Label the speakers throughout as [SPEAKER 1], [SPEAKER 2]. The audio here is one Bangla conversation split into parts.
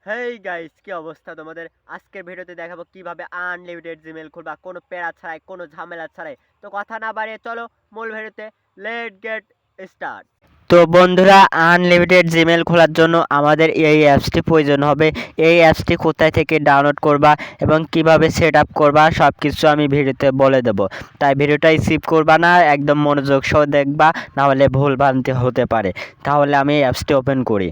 [SPEAKER 1] হেই গাইস, কি অবস্থা তোমাদের? আজকের ভিডিওতে দেখাবো কিভাবে আনলিমিটেড জিমেইল খুলবা কোনো প্যারা ছাড়াই, কোনো ঝামেলা ছাড়াই। তো কথা না বাড়িয়ে চলো মূল ভিডিওতে। Late get start. তো বন্ধুরা, আনলিমিটেড জিমেইল খোলার জন্য আমাদের এই অ্যাপসটি প্রয়োজন হবে। এই অ্যাপসটি কোথায় থেকে ডাউনলোড করবা এবং কিভাবে সেট আপ করবা সব কিছু আমি ভিডিওতে বলে দেব। তাই ভিডিওটাই স্কিপ করবা না, একদম মনোযোগ সহ দেখবা, নাহলে ভুল ভ্রান্তি হতে পারে। তাহলে আমি এই অ্যাপসটি ওপেন করি।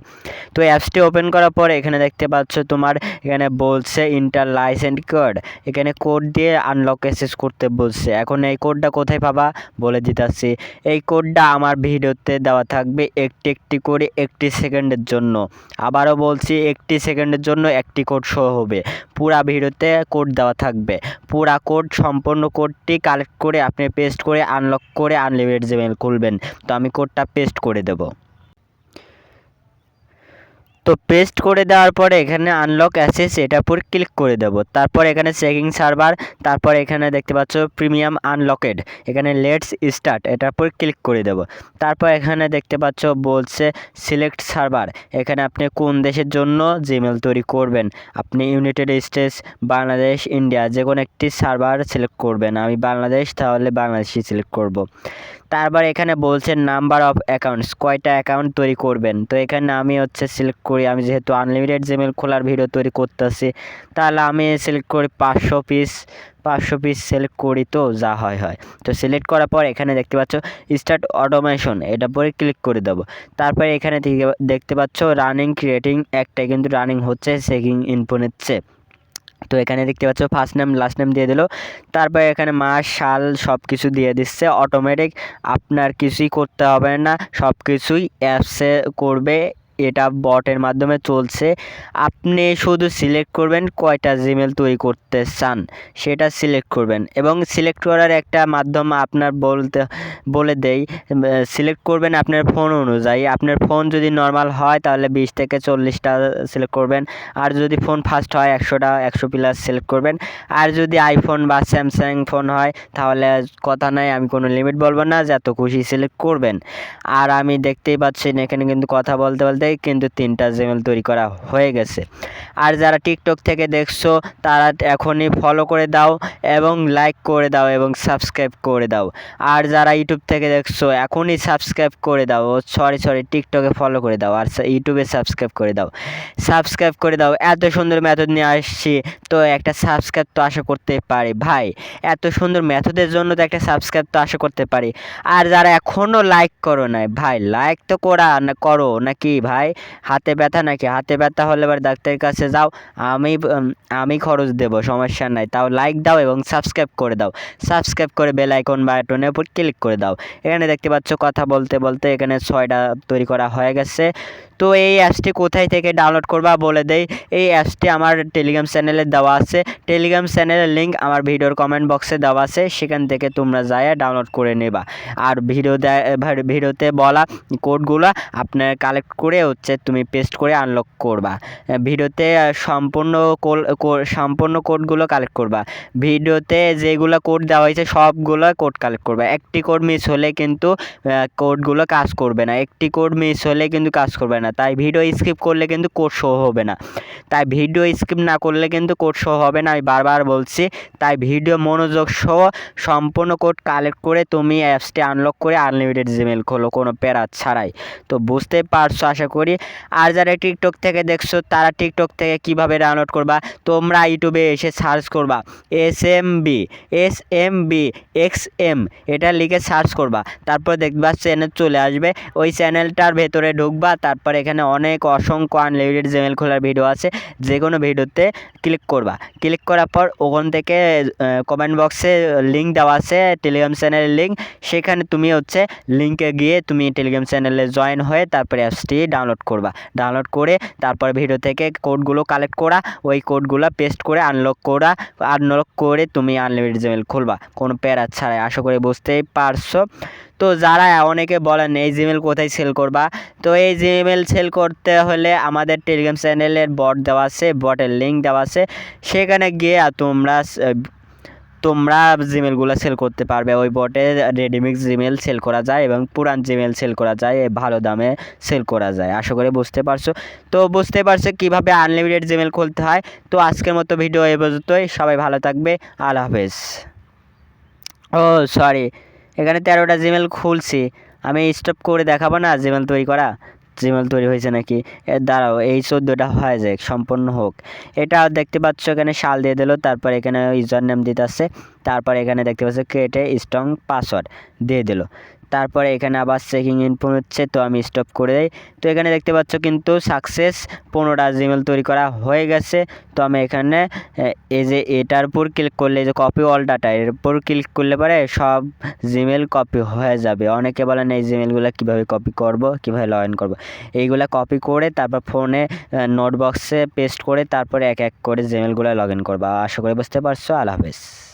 [SPEAKER 1] তো অ্যাপসটি ওপেন করার পরে এখানে দেখতে পাচ্ছ তোমার এখানে বলছে ইন্টার লাইসেন্স কোড। এখানে কোড দিয়ে আনলক অ্যাক্সেস করতে বলছে। এখন এই কোডটা কোথায় পাবা বলে দিতেছি। এই কোডটা আমার ভিডিওতে দেওয়া থাকবে একটি একটি করে 1 সেকেন্ডের জন্য। আবারও বলছি, 1 সেকেন্ডের জন্য একটি কোড শো হবে। পুরা ভিডিওতে কোড দেওয়া থাকবে। পুরা কোড, সম্পূর্ণ কোডটি কালেক্ট করে আপনি পেস্ট করে আনলক করে আনলিমিটেড জিমেইল খুলবেন। তো আমি কোডটা পেস্ট করে দেবো। তো পেস্ট করে দেওয়ার পরে এখানে আনলক অ্যাসেস এটার উপর ক্লিক করে দেব। তারপর এখানে চেকিং সার্ভার, তারপর এখানে দেখতে পাচ্ছ প্রিমিয়াম আনলকেড, এখানে লেটস স্টার্ট এটার উপর ক্লিক করে দেব। তারপর এখানে দেখতে পাচ্ছ বলছে সিলেক্ট সার্ভার। এখানে আপনি কোন দেশের জন্য জিমেল তৈরি করবেন। আপনি ইউনাইটেড স্টেটস, বাংলাদেশ, ইন্ডিয়া যে কোনো একটি সার্ভার সিলেক্ট করবেন। আমি বাংলাদেশ, তাহলে বাংলাদেশই সিলেক্ট করব। তারপর এখানে বলছে নাম্বার অফ অ্যাকাউন্টস, কয়টা অ্যাকাউন্ট তৈরি করবেন। তো এখানে আমি সিলেক্ট করি, আমি যেহেতু আনলিমিটেড জিমেল খোলার ভিডিও তৈরি করতেছি, তাহলে আমি সিলেক্ট করি 500 পিস সিলেক্ট করি, তো যা হয় হয়। তো সিলেক্ট করার পর এখানে দেখতে পাচ্ছ স্টার্ট অটোমেশন, এটা পরে ক্লিক করে দেবো। তারপরে এখানে দেখতে পাচ্ছ রানিং ক্রিয়েটিং, একটা কিন্তু রানিং হচ্ছে, চেকিং ইনফো নিচ্ছে। তো এখানে দেখতে পাচ্ছ ফার্স্ট নেম লাস্ট নেম দিয়ে দিল। তারপরে এখানে মাস সাল সব কিছু দিয়ে দিচ্ছে অটোমেটিক, আপনার কিছুই করতে হবে না, সব কিছুই অ্যাপসে করবে। এটা বটের মাধ্যমে চলছে। আপনি শুধু সিলেক্ট করবেন কয়টা জিমেল তৈরি করতে চান, সেটা সিলেক্ট করবেন। এবং সিলেক্ট করার একটা মাধ্যম আপনার বলে দেই। সিলেক্ট করবেন আপনার ফোন অনুযায়ী। আপনার ফোন যদি নর্মাল হয় তাহলে 20 থেকে 40টা সিলেক্ট করবেন। আর যদি ফোন ফাস্ট হয় 100 প্লাস সিলেক্ট করবেন। আর যদি আইফোন বা স্যামসাং ফোন হয় তাহলে কথা নাই, আমি কোনো লিমিট বলবো না, যত খুশি সিলেক্ট করবেন। আর আমি দেখতেই পাচ্ছেন এখানে কিন্তু কথা বলতে বলতে কিন্তু 3টা জিমেল তৈরি করা হয়ে গেছে। আর যারা টিকটক থেকে দেখছো তারা এখনই ফলো করে দাও এবং লাইক করে দাও এবং সাবস্ক্রাইব করে দাও। আর যারা ইউটিউব থেকে দেখছো এখনই সাবস্ক্রাইব করে দাও। সরি, টিকটকে ফলো করে দাও আর ইউটিউবে সাবস্ক্রাইব করে দাও। সাবস্ক্রাইব করে দাও। এত সুন্দর মেথড নিয়ে আসছি, তো একটা সাবস্ক্রাইব তো আশা করতে পারি ভাই। এত সুন্দর মেথডের জন্য তো একটা সাবস্ক্রাইব তো আশা করতে পারি। আর যারা এখনও লাইক করো নাই ভাই, লাইক তো করো নাকি ভাই? হাতে ব্যথা নাকি? হাতে ব্যথা হলে এবার ডাক্তারের কাছে যাও, আমি খরচ দেবো, সমস্যা নাই। তাও লাইক দাও এবং সাবস্ক্রাইব করে দাও। সাবস্ক্রাইব করে বেল আইকন বাটনের উপর ক্লিক করে দাও। এখানে দেখতে পাচ্ছ কথা বলতে বলতে এখানে 6টা তৈরি করা হয়ে গেছে। তো এই অ্যাপসটি কোথায় থেকে ডাউনলোড করবা বলে দেই। এই অ্যাপসটি আমার টেলিগ্রাম চ্যানেলে দেওয়া আছে। টেলিগ্রাম চ্যানেলের লিঙ্ক আমার ভিডিওর কমেন্ট বক্সে দেওয়া আছে, সেখান থেকে তোমরা যায় ডাউনলোড করে নেবা। আর ভিডিওতে বলা কোডগুলো আপনার কালেক্ট করে তুমি পেস্ট করে আনলক করবা। ভিডিওতে সম্পূর্ণ কোডগুলো কালেক্ট করবা। ভিডিওতে যেগুলো কোড দেওয়া হয়েছে সবগুলো কোড কালেক্ট করবা। একটি কোড মিস হলে কিন্তু কোডগুলো কাজ করবে না। একটি কোড মিস হলে কিন্তু কাজ করবে না। তাই ভিডিও স্কিপ করলে কিন্তু কোড শো হবে না। তাই ভিডিও স্কিপ না করলে কিন্তু কোড শো হবে না, আমি বারবার বলছি। তাই ভিডিও মনোযোগ সহ সম্পূর্ণ কোড কালেক্ট করে তুমি অ্যাপসটি আনলক করে আনলিমিটেড জিমেল খোলো কোনো প্যারা ছাড়াই। তো বুঝতে পারছো আশা করি। আর যারা টিকটক থেকে দেখছো তারা টিকটক থেকে কিভাবে ডাউনলোড করবা, তোমরা ইউটিউবে এসে সার্চ করবা SMB এটা লিখে সার্চ করবা। তারপর দেখবা চ্যানেল চলে আসবে। ওই চ্যানেলটার ভেতরে ঢুকবা। তারপর এখানে অসংখ্য আনলিমিটেড জিমেল খোলার ভিডিও আছে, যে কোনো ভিডিওতে ক্লিক করবা। ক্লিক করার পর ওখান থেকে কমেন্ট বক্সে লিঙ্ক দেওয়া আছে টেলিগ্রাম চ্যানেলের লিঙ্ক, সেখানে তুমি লিঙ্কে গিয়ে তুমি টেলিগ্রাম চ্যানেলে জয়েন হয়ে তারপরে অ্যাপসটি ডাউনলোড করবা। ডাউনলোড করে তারপর ভিডিও থেকে কোডগুলো কালেক্ট করা, ওই কোডগুলো পেস্ট করে আনলক করে তুমি আনলিমিটেড জিমেল খুলবা কোনো প্যারা ছাড়াই। আশা করি বুঝতেই পারছো। তো যারা অনেকে বলেন এই জিমেল কোথায় সেল করবা, তো এই জিমেল সেল করতে হলে আমাদের টেলিগ্রাম চ্যানেলের বট দেওয়া আছে, বটের লিঙ্ক দেওয়া আছে, সেখানে গিয়ে তোমরা তোমরা জিমেলগুলো সেল করতে পারবে। ওই বটে রেডিমিক্স জিমেল সেল করা যায় এবং পুরান জিমেল সেল করা যায়, ভালো দামে সেল করা যায়। আশা করি বুঝতে পারছো। তো বুঝতে পারছো কীভাবে আনলিমিটেড জিমেল খুলতে হয়। তো আজকের মতো ভিডিও এই পর্যন্তই। সবাই ভালো থাকবে। আল্লাহ হাফেজ। ও সরি, এখানে 13টা জিমেল খুলছি, আমি স্টপ করে দেখাবো না জিমেল তৈরি করা, জিমেল তৈরি হয়েছে নাকি। দাঁড়াও, এই 14টা হয়ে যাক, সম্পূর্ণ হোক। এটা দেখতে পাচ্ছ এখানে সাল দিয়ে দিল, তারপর এখানে ইউজার নেম দিতে আসছে, তারপর এখানে দেখতে পাচ্ছ ক্রিয়েটে স্ট্রং পাসওয়ার্ড দিয়ে দিল। তারপরে এখানে আবার চেকিং ইনফো হচ্ছে, তো আমি স্টপ করে দিই। তো এখানে দেখতে পাচ্ছ কিন্তু সাকসেস 15টা জিমেল তৈরি করা হয়ে গেছে। তো আমি এখানে এই যে এটার উপর ক্লিক করলে, এই যে কপি অল ডাটা, এর উপর ক্লিক করলে পরে সব জিমেল কপি হয়ে যাবে। অনেকে বলেন এই জিমেলগুলো কীভাবে কপি করব, কীভাবে লগ ইন করবো। এইগুলো কপি করে তারপর ফোনে নোটবক্সে পেস্ট করে তারপরে এক এক করে জিমেলগুলো লগ ইন করবো। আশা করি বুঝতে পারছো। আল্লাহ হাফেজ।